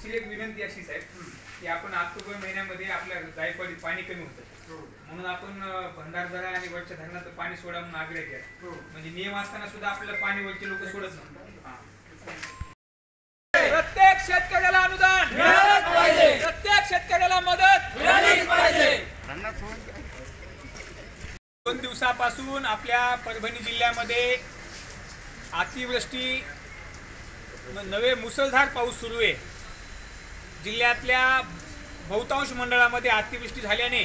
आमची एक विनंती अशीच आहे की आपण ऑक्टोबर महिन्यामध्ये आपल्या जायकवाडीत पाणी कमी होतं म्हणून आपण भंडारदरा आणि वरच्या धरणात पाणी सोडा म्हणून आग्रह केला। म्हणजे नियम असताना सुद्धा आपल्याला पाणी वरचे लोक सोडत नव्हते। प्रत्येक शेतकऱ्याला अनुदान मिळालंच पाहिजे, प्रत्येक शेतकऱ्याला मदत मिळालीच पाहिजे। 2 दिवसापासून आपल्या परभणी जिल्ह्यामध्ये अतिवृष्टी नवे मुसळधार पाऊस सुरू आहे। जिल्ह्यातल्या बहुतांश मंडळामध्ये अतिवृष्टी झाल्याने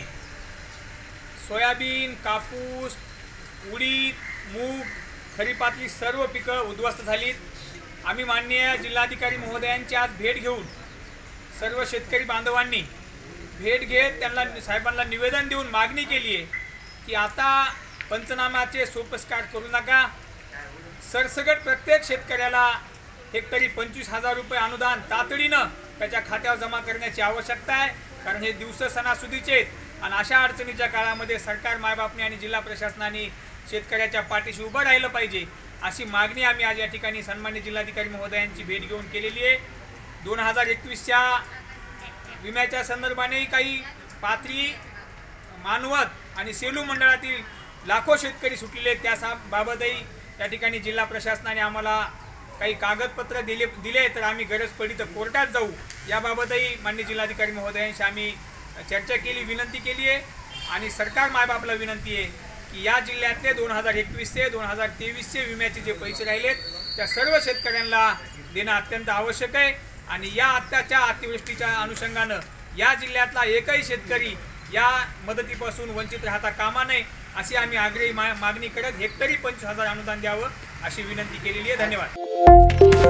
सोयाबीन, कापूस, उडीद, मूग, खरीपातली सर्व पिकं उद्ध्वस्त झालीत। आम्ही माननीय जिल्हाधिकारी महोदयांची आज भेट घेऊन सर्व शेतकरी बांधवांनी भेट घेत त्यांना साहेबांना निवेदन देऊन मागणी केली आहे की आता पंचनाम्याचे सोपस्कार करू नका, सरसकट प्रत्येक शेतकऱ्याला हेक्टरी 25,000 रुपये अनुदान तातडीनं त्याच्या खात्यावर जमा करण्याची आवश्यकता आहे। कारण हे दिवस सणासुदीचे आहेत आणि अशा अडचणीच्या काळामध्ये सरकार, मायबापने आणि जिल्हा प्रशासनाने शेतकऱ्याच्या पाठीशी उभं राहिलं पाहिजे अशी मागणी आम्ही आज या ठिकाणी सन्मान्य जिल्हाधिकारी महोदयांची भेट घेऊन केलेली आहे। 2021च्या विम्याच्या संदर्भाने काही पाथरी, मानवत आणि सेलू मंडळातील लाखो शेतकरी सुटलेले त्याबाबतही त्या ठिकाणी जिल्हा प्रशासनाने आम्हाला काही कागदपत्र दिले तर आम्ही गरज पडली तर कोर्टात जाऊ याबाबतही माननीय जिल्हाधिकारी महोदयांशी आम्ही चर्चा केली, विनंती केली आहे। आणि सरकार मायबापला विनंती आहे की या जिल्ह्यातले 2021 ते 2023चे विम्याचे जे पैसे राहिलेत त्या सर्व शेतकऱ्यांना देणं अत्यंत आवश्यक आहे। आणि या आत्ताच्या अतिवृष्टीच्या अनुषंगानं या जिल्ह्यातला एकही शेतकरी या मदतीपासून वंचित राहता कामा नये अशी आम्ही आग्रही मागणी करत हेक्टरी 25,000 अनुदान द्यावं अशी विनंती केलेली आहे। धन्यवाद।